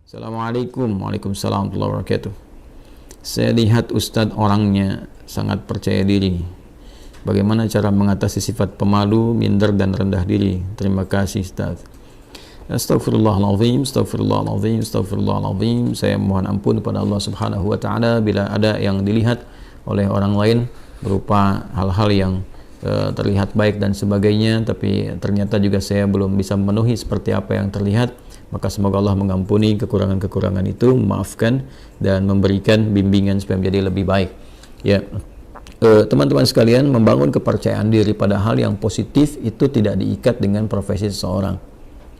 Assalamualaikum, waalaikumsalam warahmatullahi wabarakatuh. Saya lihat Ustadz orangnya sangat percaya diri. Bagaimana cara mengatasi sifat pemalu, minder, dan rendah diri? Terima kasih Ustadz. Astaghfirullahaladzim, astaghfirullahaladzim, astaghfirullahaladzim. Saya mohon ampun kepada Allah Subhanahu wa Ta'ala bila ada yang dilihat oleh orang lain berupa hal-hal yang terlihat baik dan sebagainya, tapi ternyata juga saya belum bisa memenuhi seperti apa yang terlihat. Maka semoga Allah mengampuni kekurangan-kekurangan itu, memaafkan dan memberikan bimbingan supaya menjadi lebih baik. Ya, teman-teman sekalian, membangun kepercayaan diri pada hal yang positif itu tidak diikat dengan profesi seseorang,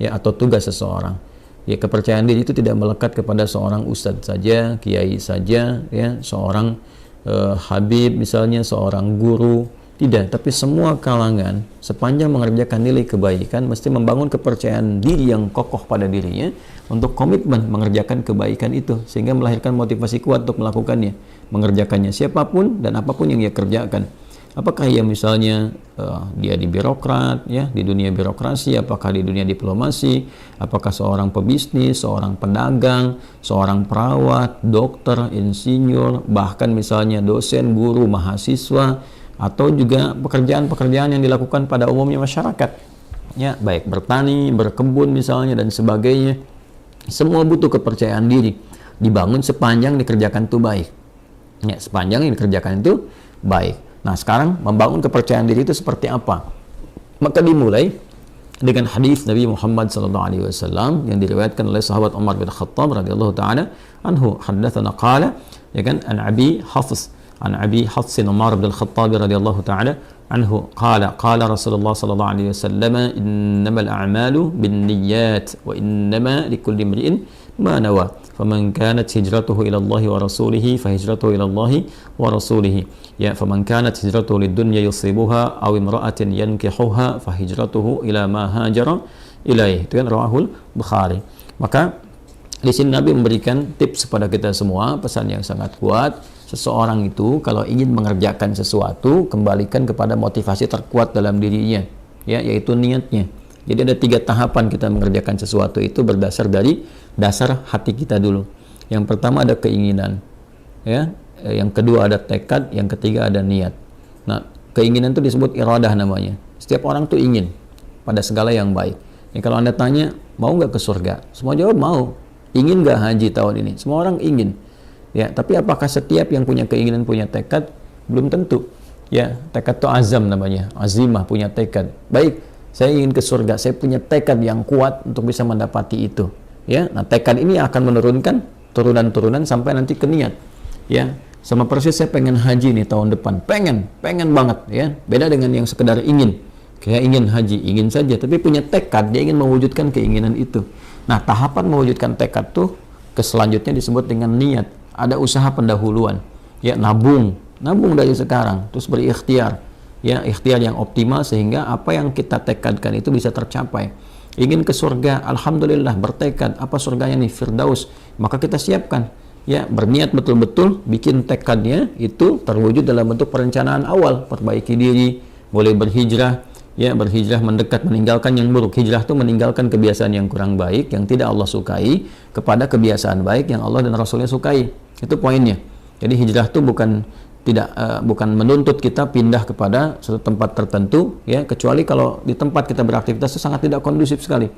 ya, atau tugas seseorang. Ya, kepercayaan diri itu tidak melekat kepada seorang ustadz saja, kiai saja, ya, seorang habib misalnya, seorang guru. Tidak, tapi semua kalangan sepanjang mengerjakan nilai kebaikan mesti membangun kepercayaan diri yang kokoh pada dirinya untuk komitmen mengerjakan kebaikan itu, sehingga melahirkan motivasi kuat untuk melakukannya, mengerjakannya siapapun dan apapun yang ia kerjakan. Apakah ia misalnya dia di birokrat, ya, di dunia birokrasi, apakah di dunia diplomasi, apakah seorang pebisnis, seorang pedagang, seorang perawat, dokter, insinyur, bahkan misalnya dosen, guru, mahasiswa, atau juga pekerjaan-pekerjaan yang dilakukan pada umumnya masyarakat, ya, baik bertani, berkebun misalnya dan sebagainya. Semua butuh kepercayaan diri, dibangun sepanjang dikerjakan itu baik, ya, sepanjang yang dikerjakan itu baik. Nah, sekarang membangun kepercayaan diri itu seperti apa? Maka dimulai dengan hadis Nabi Muhammad SAW yang diriwayatkan oleh sahabat Umar bin Khattab radhiyallahu taala anhu, haddatsana qala, ya kan, an Abi Hafs عن أبي حفص عمر بن الخطاب رضي الله تعالى عنه قال رسول الله صلى الله عليه وسلم إنما الأعمال بالنيات وإنما لكل امرئ ما نوى فمن كانت هجرته إلى الله ورسوله فهجرته إلى الله ورسوله يا فمن كانت هجرته للدنيا يصيبها أو امرأة ينكحها فهجرته إلى ما هاجر إليه. Itu kan rawahul Bukhari. Maka di sini Nabi memberikan tips kepada kita semua, pesan yang sangat kuat. Seseorang itu kalau ingin mengerjakan sesuatu, kembalikan kepada motivasi terkuat dalam dirinya, ya, yaitu niatnya. Jadi ada 3 tahapan kita mengerjakan sesuatu itu berdasar dari dasar hati kita dulu. Yang pertama ada keinginan, ya. Yang kedua ada tekad, yang ketiga ada niat. Nah, keinginan itu disebut iradah namanya. Setiap orang tuh ingin pada segala yang baik. Ya, kalau Anda tanya, mau nggak ke surga? Semua jawab mau. Ingin nggak haji tahun ini? Semua orang ingin. Ya, tapi apakah setiap yang punya keinginan punya tekad? Belum tentu. Ya, tekad itu azam namanya, azimah, punya tekad. Baik, saya ingin ke surga, saya punya tekad yang kuat untuk bisa mendapati itu. Ya, nah tekad ini akan menurunkan turunan-turunan sampai nanti ke niat. Ya, sama persis saya pengen haji nih tahun depan, pengen banget, ya. Beda dengan yang sekedar ingin. Kayak ingin haji, ingin saja, tapi punya tekad, dia ingin mewujudkan keinginan itu. Nah, tahapan mewujudkan tekad tuh ke selanjutnya disebut dengan niat. Ada usaha pendahuluan, ya, nabung dari sekarang, terus berikhtiar, ya, ikhtiar yang optimal sehingga apa yang kita tekadkan itu bisa tercapai. Ingin ke surga, alhamdulillah, bertekad, apa surganya nih, Firdaus, maka kita siapkan, ya, berniat betul-betul, bikin tekadnya itu terwujud dalam bentuk perencanaan awal, perbaiki diri, boleh berhijrah, ya, berhijrah mendekat, meninggalkan yang buruk. Hijrah itu meninggalkan kebiasaan yang kurang baik, yang tidak Allah sukai, kepada kebiasaan baik yang Allah dan Rasulnya sukai. Itu poinnya. Jadi hijrah itu bukan menuntut kita pindah kepada suatu tempat tertentu, ya, kecuali kalau di tempat kita beraktivitas itu sangat tidak kondusif sekali.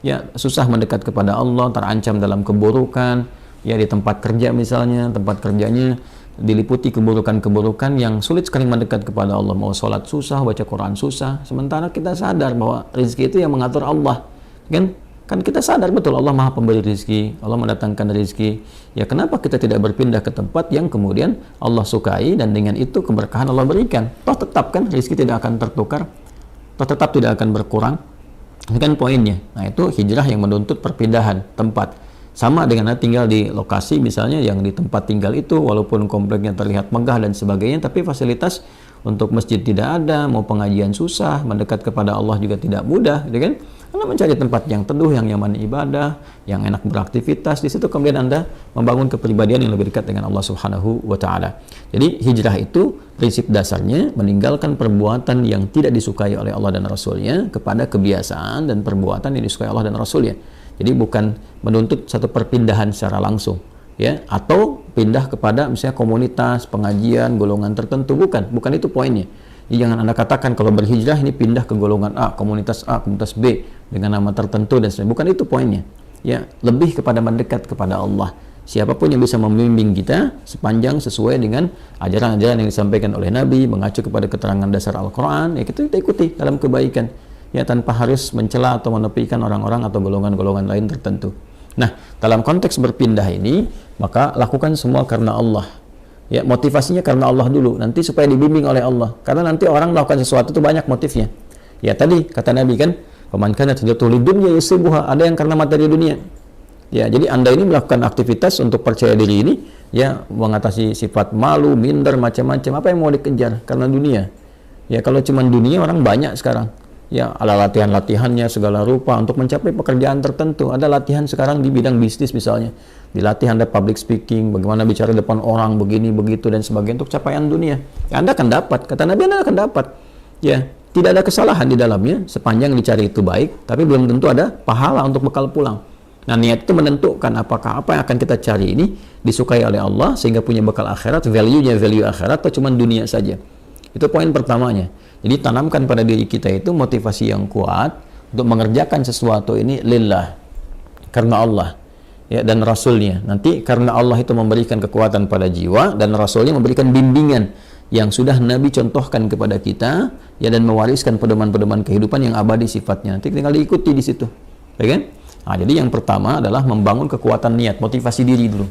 Ya, susah mendekat kepada Allah, terancam dalam keburukan, ya, di tempat kerja misalnya, tempat kerjanya diliputi keburukan-keburukan yang sulit sekali mendekat kepada Allah. Mau sholat susah, baca Quran susah, sementara kita sadar bahwa rezeki itu yang mengatur Allah, kan kita sadar betul Allah Maha Pemberi rezeki, Allah mendatangkan rezeki. Ya, kenapa kita tidak berpindah ke tempat yang kemudian Allah sukai dan dengan itu keberkahan Allah berikan? Toh tetap kan rezeki tidak akan tertukar, toh tetap tidak akan berkurang. Ini kan poinnya. Nah, itu hijrah yang menuntut perpindahan tempat. Sama dengan tinggal di lokasi misalnya, yang di tempat tinggal itu walaupun kompleknya terlihat megah dan sebagainya, tapi fasilitas untuk masjid tidak ada, mau pengajian susah, mendekat kepada Allah juga tidak mudah, gitu kan? Anda mencari tempat yang teduh, yang nyaman ibadah, yang enak beraktivitas, di situ kemudian Anda membangun kepribadian yang lebih dekat dengan Allah Subhanahu wa Ta'ala. Jadi hijrah itu prinsip dasarnya meninggalkan perbuatan yang tidak disukai oleh Allah dan Rasulnya kepada kebiasaan dan perbuatan yang disukai Allah dan Rasulnya. Jadi bukan menuntut satu perpindahan secara langsung, ya, atau pindah kepada misalnya komunitas, pengajian, golongan tertentu, bukan itu poinnya. Jadi jangan Anda katakan kalau berhijrah ini pindah ke golongan A, komunitas B dengan nama tertentu dan sebagainya. Bukan itu poinnya. Ya, lebih kepada mendekat kepada Allah. Siapapun yang bisa membimbing kita sepanjang sesuai dengan ajaran-ajaran yang disampaikan oleh Nabi, mengacu kepada keterangan dasar Al-Quran, ya kita ikuti dalam kebaikan, ya, tanpa harus mencela atau menepikan orang-orang atau golongan-golongan lain tertentu. Nah, dalam konteks berpindah ini, maka lakukan semua karena Allah. Ya, motivasinya karena Allah dulu, nanti supaya dibimbing oleh Allah. Karena nanti orang melakukan sesuatu itu banyak motifnya. Ya, tadi kata Nabi kan, "Faman kanat hijratuhu lidunya yusibuha", ada yang karena materi dunia. Ya, jadi Anda ini melakukan aktivitas untuk percaya diri ini, ya, mengatasi sifat malu, minder, macam-macam. Apa yang mau dikejar? Karena dunia. Ya, kalau cuma dunia orang banyak sekarang. Ya, ada latihan-latihannya segala rupa untuk mencapai pekerjaan tertentu. Ada latihan sekarang di bidang bisnis misalnya. Dilatih Anda public speaking, bagaimana bicara depan orang, begini, begitu, dan sebagainya untuk capaian dunia. Ya, Anda akan dapat. Kata Nabi, Anda akan dapat. Ya, tidak ada kesalahan di dalamnya, sepanjang dicari itu baik, tapi belum tentu ada pahala untuk bekal pulang. Nah, niat itu menentukan apakah apa yang akan kita cari ini disukai oleh Allah sehingga punya bekal akhirat, value-nya value akhirat, atau cuma dunia saja. Itu poin pertamanya. Jadi tanamkan pada diri kita itu motivasi yang kuat untuk mengerjakan sesuatu ini lillah, karena Allah, ya, dan Rasulnya. Nanti karena Allah itu memberikan kekuatan pada jiwa dan Rasulnya memberikan bimbingan yang sudah Nabi contohkan kepada kita, ya, dan mewariskan pedoman-pedoman kehidupan yang abadi sifatnya. Nanti tinggal diikuti di situ, ya kan? Nah, jadi yang pertama adalah membangun kekuatan niat, motivasi diri dulu.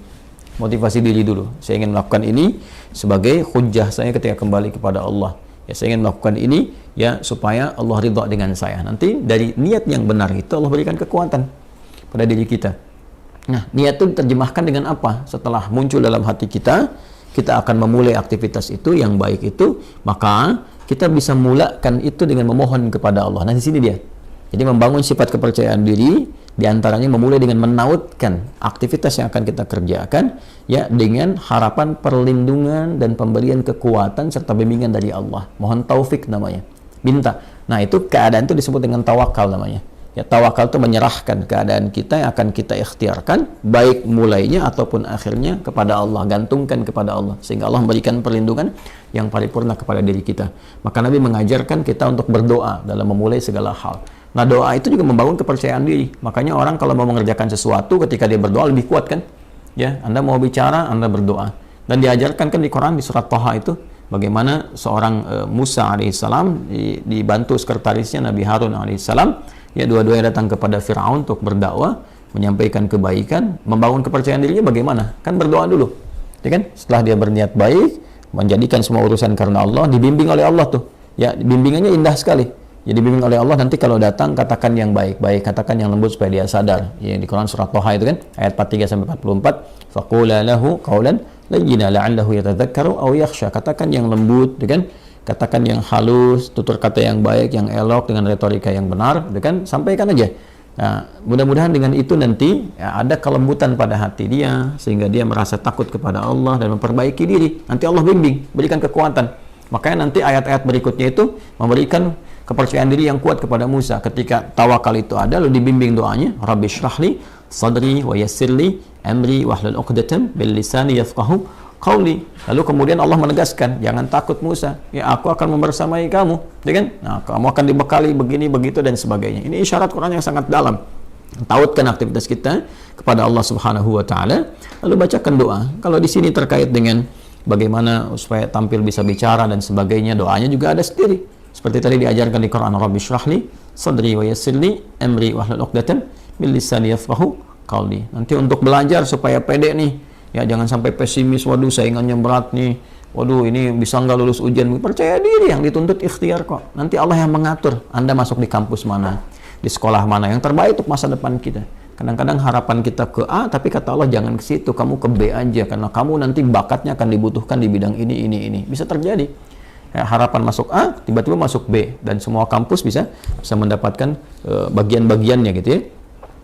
Motivasi diri dulu. Saya ingin melakukan ini sebagai hujjah saya ketika kembali kepada Allah. Ya, saya ingin melakukan ini, ya, supaya Allah ridha dengan saya. Nanti dari niat yang benar itu Allah berikan kekuatan pada diri kita. Nah, niat itu diterjemahkan dengan apa? Setelah muncul dalam hati kita, kita akan memulai aktivitas itu yang baik itu, maka kita bisa mulakan itu dengan memohon kepada Allah. Nah, di sini dia. Jadi membangun sifat kepercayaan diri, diantaranya memulai dengan menautkan aktivitas yang akan kita kerjakan, ya, dengan harapan perlindungan dan pemberian kekuatan serta bimbingan dari Allah. Mohon taufik namanya, minta. Nah, itu keadaan itu disebut dengan tawakal namanya. Ya, tawakal itu menyerahkan keadaan kita yang akan kita ikhtiarkan, baik mulainya ataupun akhirnya kepada Allah, gantungkan kepada Allah, sehingga Allah memberikan perlindungan yang paripurna kepada diri kita. Maka Nabi mengajarkan kita untuk berdoa dalam memulai segala hal. Nah, doa itu juga membangun kepercayaan diri. Makanya orang kalau mau mengerjakan sesuatu, ketika dia berdoa lebih kuat kan? Ya, Anda mau bicara, Anda berdoa. Dan diajarkan kan di Quran, di surat Thaha itu, bagaimana seorang Musa alaihissalam dibantu sekretarisnya Nabi Harun alaihissalam, ya, dua-duanya datang kepada Fir'aun untuk berdakwah, menyampaikan kebaikan, membangun kepercayaan dirinya bagaimana? Kan berdoa dulu. Ya kan? Setelah dia berniat baik, menjadikan semua urusan karena Allah, dibimbing oleh Allah tuh. Ya, bimbingannya indah sekali. Jadi dibimbing oleh Allah, nanti kalau datang katakan yang baik-baik, katakan yang lembut supaya dia sadar. Ya, di Quran surat Thaha itu kan ayat 43 sampai 44, faqula lahu qawlan layyina la'allahu yatadzakkaru aw yakhsha. Katakan yang lembut, ya kan? Katakan yang halus, tutur kata yang baik, yang elok dengan retorika yang benar, ya kan? Sampaikan aja. Nah, mudah-mudahan dengan itu nanti, ya, ada kelembutan pada hati dia sehingga dia merasa takut kepada Allah dan memperbaiki diri. Nanti Allah bimbing, berikan kekuatan. Makanya nanti ayat-ayat berikutnya itu memberikan kepercayaan diri yang kuat kepada Musa. Ketika tawakal itu ada, lalu dibimbing doanya, Rabbi shrahli sadri wa yassirli amri wahlul 'uqdatam bil lisani yafqahu qawli. Lalu kemudian Allah menegaskan, jangan takut Musa, ya, aku akan membersamai kamu, ya kan? Nah, kamu akan dibekali begini begitu dan sebagainya. Ini isyarat Quran yang sangat dalam. Tautkan aktivitas kita kepada Allah Subhanahu wa taala, lalu bacakan doa. Kalau di sini terkait dengan bagaimana supaya tampil bisa bicara dan sebagainya, doanya juga ada sendiri. Seperti tadi diajarkan di Quran, Rabbi shrahli sadri wa yassirli amri wahlul 'uqdatam min lisani yafqahu qawli. Nanti untuk belajar supaya pede nih, ya, jangan sampai pesimis, waduh saingannya berat nih, waduh ini bisa nggak lulus ujian. Percaya diri, yang dituntut ikhtiar kok. Nanti Allah yang mengatur Anda masuk di kampus mana, di sekolah mana yang terbaik untuk masa depan kita. Kadang-kadang harapan kita ke A, tapi kata Allah jangan ke situ, kamu ke B aja, karena kamu nanti bakatnya akan dibutuhkan di bidang ini. Bisa terjadi. Ya, harapan masuk A, tiba-tiba masuk B, dan semua kampus bisa mendapatkan bagian-bagiannya gitu ya.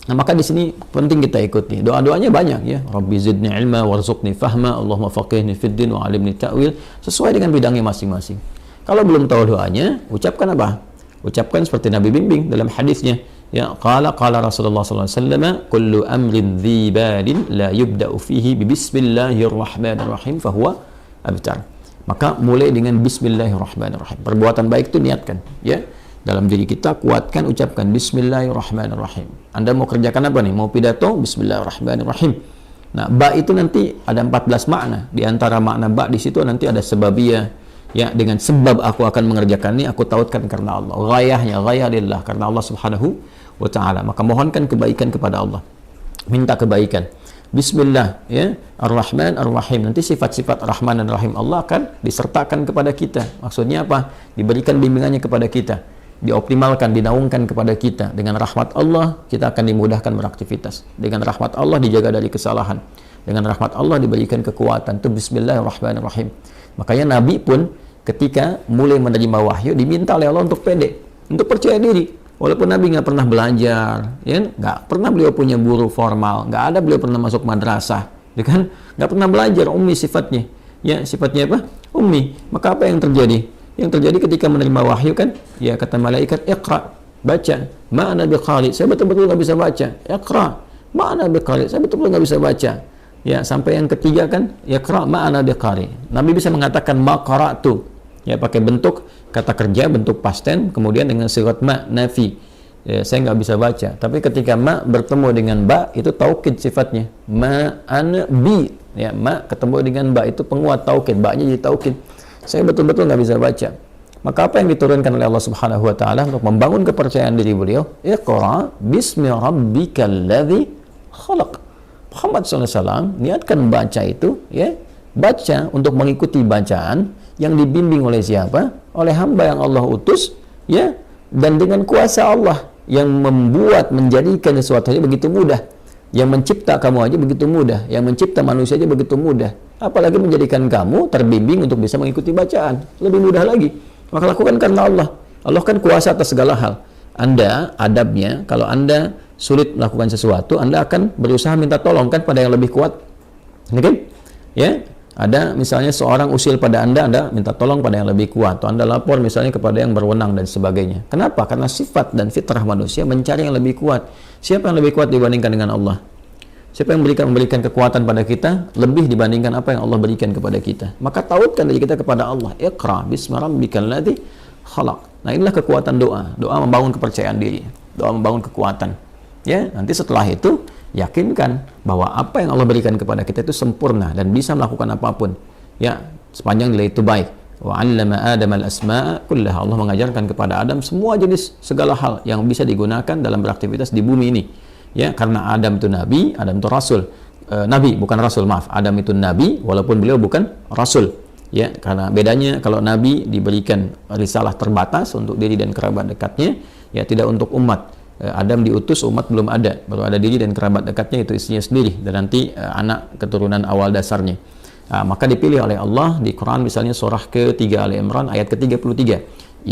Nah, maka di sini penting kita ikuti. Doa-doanya banyak ya. Rabbi zidni ilma warzuqni fahma, Allahumma faqihni fid din wa 'allimni ta'wil, sesuai dengan bidangnya masing-masing. Kalau belum tahu doanya, ucapkan apa? Ucapkan seperti Nabi bimbing dalam hadisnya. Ya, qala Rasulullah sallallahu alaihi wasallam, kullu amrin dhi balin la yubda'u fihi bi bismillahirrahmanirrahim fahuwa abtar. Maka mulai dengan bismillahirrahmanirrahim. Perbuatan baik itu niatkan, ya. Dalam diri kita kuatkan, ucapkan bismillahirrahmanirrahim. Anda mau kerjakan apa nih? Mau pidato, bismillahirrahmanirrahim. Nah, ba itu nanti ada 14 makna. Di antara makna ba di situ nanti ada sebabiyah. Ya, dengan sebab aku akan mengerjakan ini, aku tautkan karena Allah. Ghayahnya, ghayah lillah, karena Allah subhanahu wa ta'ala. Maka mohonkan kebaikan kepada Allah. Minta kebaikan. Bismillah, ya, Ar-Rahman, Ar-Rahim. Nanti sifat-sifat Rahman dan Rahim Allah akan disertakan kepada kita. Maksudnya apa? Diberikan bimbingannya kepada kita. Dioptimalkan, dinaungkan kepada kita. Dengan rahmat Allah, kita akan dimudahkan beraktivitas. Dengan rahmat Allah, dijaga dari kesalahan. Dengan rahmat Allah, diberikan kekuatan. Itu Bismillahirrahmanirrahim. Makanya Nabi pun ketika mulai menerima wahyu diminta oleh Allah untuk pede, untuk percaya diri. Walaupun Nabi nggak pernah belajar, ya, nggak pernah beliau punya guru formal, nggak ada beliau pernah masuk madrasah, ya kan? Nggak pernah belajar, ummi sifatnya. Ya, sifatnya apa? Ummi. Maka apa yang terjadi? Yang terjadi ketika menerima wahyu kan, ya kata malaikat, iqra, baca. Ma'ana biqari, saya betul-betul nggak bisa baca. Iqra, ma'ana biqari, saya betul-betul nggak bisa baca. Ya, sampai yang ketiga kan, iqra ma'ana biqari. Nabi bisa mengatakan ma qara'tu. Ya, pakai bentuk kata kerja, bentuk past tense, kemudian dengan sigat ma nafi. Ya, saya nggak bisa baca. Tapi ketika ma bertemu dengan ba, itu taukid sifatnya. Ma ana bi. Ya, ma ketemu dengan ba itu penguat taukid. Ba-nya jadi taukid. Saya betul-betul nggak bisa baca. Maka apa yang diturunkan oleh Allah Subhanahu wa taala untuk membangun kepercayaan diri beliau? Iqra bismi rabbikal ladzi khalaq. Muhammad SAW niatkan baca itu, ya, baca untuk mengikuti bacaan yang dibimbing oleh siapa? Oleh hamba yang Allah utus, ya, dan dengan kuasa Allah yang membuat, menjadikan sesuatu aja begitu mudah. Yang mencipta kamu aja begitu mudah, yang mencipta manusia aja begitu mudah. Apalagi menjadikan kamu terbimbing untuk bisa mengikuti bacaan, lebih mudah lagi. Maka lakukan karena Allah. Allah kan kuasa atas segala hal. Anda adabnya, kalau Anda sulit melakukan sesuatu, Anda akan berusaha minta tolong kan pada yang lebih kuat. Oke? Ya, ada misalnya seorang usil pada Anda minta tolong pada yang lebih kuat, atau Anda lapor misalnya kepada yang berwenang dan sebagainya. Kenapa? Karena sifat dan fitrah manusia mencari yang lebih kuat. Siapa yang lebih kuat dibandingkan dengan Allah? Siapa yang memberikan kekuatan pada kita lebih dibandingkan apa yang Allah berikan kepada kita? Maka tautkan dari kita kepada Allah. Iqra bismi rabbikal ladzi khalaq. Nah, inilah kekuatan doa. Doa membangun kepercayaan diri. Doa membangun kekuatan. Ya, nanti setelah itu yakinkan bahwa apa yang Allah berikan kepada kita itu sempurna dan bisa melakukan apapun. Ya, sepanjang nilai itu baik. Wa 'allama Adama al-asma'a kullaha. Allah mengajarkan kepada Adam semua jenis segala hal yang bisa digunakan dalam beraktivitas di bumi ini. Ya, karena Adam itu nabi, Adam itu rasul. Nabi bukan rasul, maaf. Adam itu nabi walaupun beliau bukan rasul. Ya, karena bedanya kalau nabi diberikan risalah terbatas untuk diri dan kerabat dekatnya, ya tidak untuk umat. Adam diutus, umat belum ada, baru ada diri dan kerabat dekatnya, itu istrinya sendiri dan nanti anak keturunan awal dasarnya. Maka dipilih oleh Allah di Quran misalnya surah ke-3 Ali Imran ayat ke-33.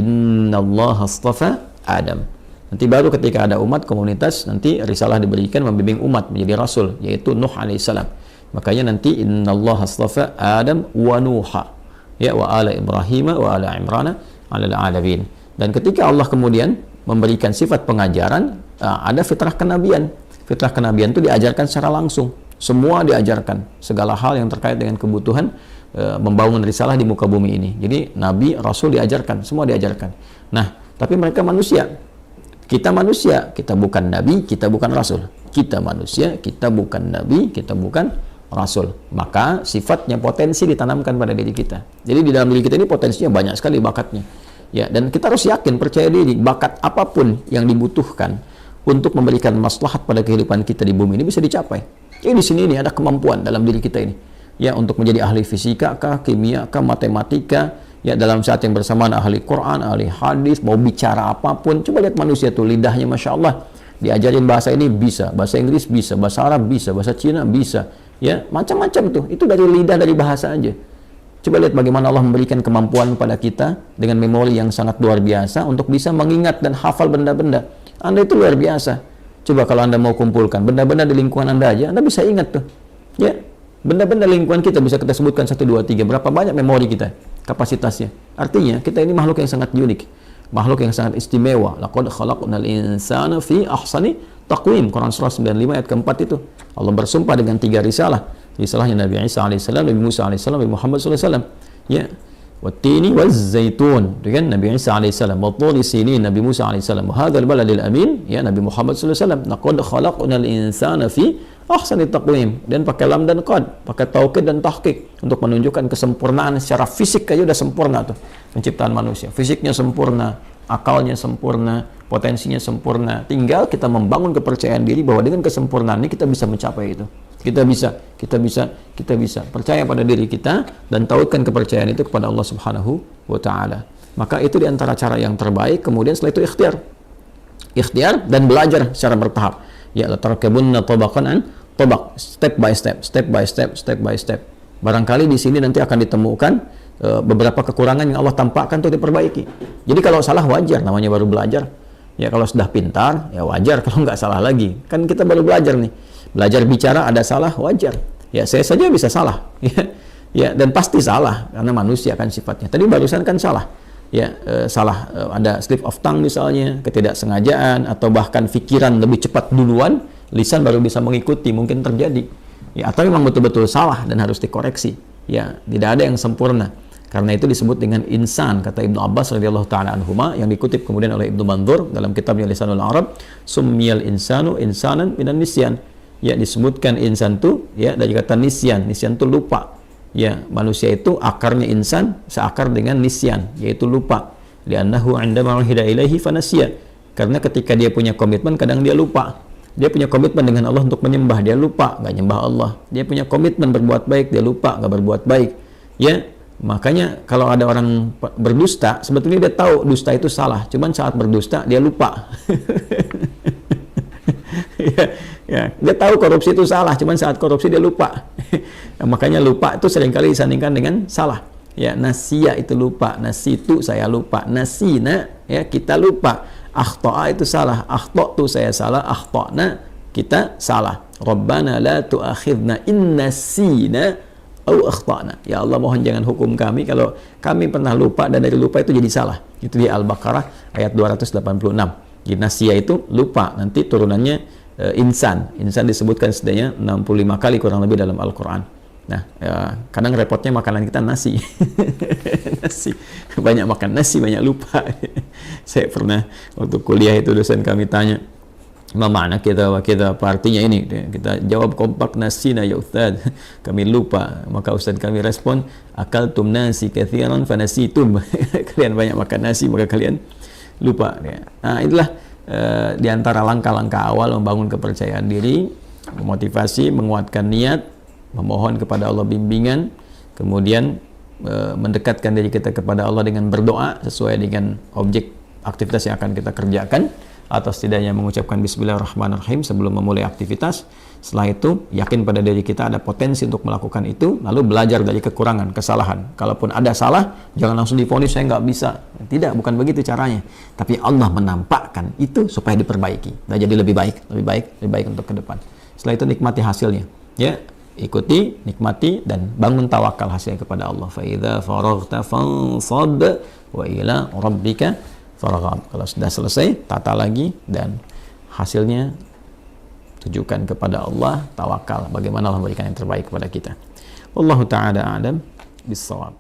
Innallaha astafa Adam. Nanti baru ketika ada umat, komunitas, nanti risalah diberikan membimbing umat menjadi rasul, yaitu Nuh alaihissalam. Makanya nanti innallaha astafa Adam wa Nuha, ya, wa ala Ibrahim wa ala Imran ala alamin. Dan ketika Allah kemudian memberikan sifat pengajaran, ada fitrah kenabian. Fitrah kenabian itu diajarkan secara langsung. Semua diajarkan, segala hal yang terkait dengan kebutuhan membangun risalah di muka bumi ini. Jadi nabi, rasul diajarkan, semua diajarkan. Nah, tapi mereka manusia. Kita manusia, kita bukan nabi, kita bukan rasul. Kita manusia, kita bukan nabi, kita bukan rasul. Maka sifatnya potensi ditanamkan pada diri kita. Jadi di dalam diri kita ini potensinya banyak sekali bakatnya. Ya, dan kita harus yakin, percaya diri, bakat apapun yang dibutuhkan untuk memberikan maslahat pada kehidupan kita di bumi ini bisa dicapai. Jadi di sini ini ada kemampuan dalam diri kita ini. Ya, untuk menjadi ahli fisika kah, kimia kah, matematika, ya dalam saat yang bersamaan ahli Quran, ahli hadis, mau bicara apapun. Coba lihat manusia tuh, lidahnya Masya Allah. Diajarin bahasa ini bisa, bahasa Inggris bisa, bahasa Arab bisa, bahasa Cina bisa. Ya, macam-macam tuh. Itu dari lidah, dari bahasa aja. Coba lihat bagaimana Allah memberikan kemampuan kepada kita dengan memori yang sangat luar biasa untuk bisa mengingat dan hafal benda-benda. Anda itu luar biasa. Coba kalau Anda mau kumpulkan benda-benda di lingkungan Anda aja, Anda bisa ingat tuh. Ya, benda-benda lingkungan kita bisa kita sebutkan 1, 2, 3. Berapa banyak memori kita, kapasitasnya. Artinya kita ini makhluk yang sangat unik. makhluk yang sangat istimewa. Laqad khalaqnal insana fi ahsani taqwim. Quran surah 95 ayat keempat itu. Allah bersumpah dengan 3 risalah. Risalahnya Nabi Isa alaihissalam, Nabi Musa alaihissalam, Nabi Muhammad sallallahu alaihi wasallam. Ya. Wattini waz-zaitun, dengan Nabi Isa alaihissalam, watturi sinin Nabi Musa alaihissalam, wa hadzal baladil amin, ya Nabi Muhammad sallallahu alaihi wasallam. Laqad khalaqnal insana fi ahsani taqwim, dan pakai lam dan qad, pakai taukid dan tahqiq untuk menunjukkan kesempurnaan secara fisik aja udah sempurna tuh penciptaan manusia. Fisiknya sempurna, akalnya sempurna, potensinya sempurna. Tinggal kita membangun kepercayaan diri bahwa dengan kesempurnaan ini kita bisa mencapai itu. Kita bisa percaya pada diri kita dan tautkan kepercayaan itu kepada Allah Subhanahu wa taala. Maka itu diantara cara yang terbaik. Kemudian setelah itu ikhtiar dan belajar secara bertahap. Ya, la tarkabunna tabaqan an tabaq, step by step. Barangkali di sini nanti akan ditemukan beberapa kekurangan yang Allah tampakkan untuk diperbaiki. Jadi kalau salah wajar, namanya baru belajar. Ya, kalau sudah pintar ya wajar kalau nggak salah lagi. Kan kita baru belajar nih. Belajar bicara ada salah, wajar. Ya, saya saja bisa salah. Ya, dan pasti salah karena manusia kan sifatnya. Tadi barusan kan salah. Ya, salah ada slip of tongue misalnya, ketidaksengajaan, atau bahkan pikiran lebih cepat duluan, lisan baru bisa mengikuti, mungkin terjadi. Ya, atau memang betul-betul salah dan harus dikoreksi. Ya, tidak ada yang sempurna. Karena itu disebut dengan insan, kata Ibnu Abbas radhiyallahu taala anhuma, yang dikutip kemudian oleh Ibnu Mandzur dalam kitabnya Lisanul Arab, summiyal insanu insanan minan nisyan. Ya, disebutkan insan itu ya dari kata nisyan. Nisyan itu lupa. Ya, manusia itu akarnya insan seakar dengan nisyan, yaitu lupa. Li'annahu 'indama uhida ilaihi fanasiya. Karena ketika dia punya komitmen kadang dia lupa. Dia punya komitmen dengan Allah untuk menyembah, dia lupa, nggak nyembah Allah. Dia punya komitmen berbuat baik, dia lupa, nggak berbuat baik. Ya, makanya kalau ada orang berdusta, sebetulnya dia tahu dusta itu salah, cuman saat berdusta dia lupa. Ya, dia tahu korupsi itu salah, cuman saat korupsi dia lupa. Makanya lupa itu seringkali disandingkan dengan salah. Ya, nasiya itu lupa, nasitu saya lupa, nasina ya kita lupa, akhta'a itu salah, akhta'tu saya salah, akhta'na kita salah. Rabbana la tu'akhidna in nasina au akhta'na. Ya Allah, mohon jangan hukum kami kalau kami pernah lupa dan dari lupa itu jadi salah. Itu di Al-Baqarah ayat 286. Jadi nasiya itu lupa, nanti turunannya insan disebutkan setidaknya 65 kali kurang lebih dalam Al-Quran. Nah, ya, kadang repotnya makanan kita nasi. Nasi, banyak makan nasi, banyak lupa. Saya pernah waktu kuliah itu dosen kami tanya, mana kita apa artinya ini? Kita jawab kompak, nasina ya Ustaz, kami lupa. Maka Ustaz kami respon, akaltum nasi katsiran fanasitum. Kalian banyak makan nasi maka kalian lupa. Nah, itulah di antara langkah-langkah awal membangun kepercayaan diri, memotivasi, menguatkan niat, memohon kepada Allah bimbingan, kemudian mendekatkan diri kita kepada Allah dengan berdoa sesuai dengan objek aktivitas yang akan kita kerjakan, atau setidaknya mengucapkan Bismillahirrahmanirrahim sebelum memulai aktivitas. Setelah itu yakin pada diri kita ada potensi untuk melakukan itu, lalu belajar dari kekurangan, kesalahan. Kalaupun ada salah, jangan langsung divonis saya nggak bisa. Tidak, bukan begitu caranya. Tapi Allah menampakkan itu supaya diperbaiki. Nah, jadi lebih baik untuk ke depan. Setelah itu nikmati hasilnya. Ya, ikuti, nikmati, dan bangun tawakal hasilnya kepada Allah. Fa idza faraghta fansab wa ila rabbika farghab. Kalau sudah selesai, tata lagi dan hasilnya tujukan kepada Allah, tawakal bagaimana Allah memberikan yang terbaik kepada kita. Wallahu ta'ala a'lam bis-shawab.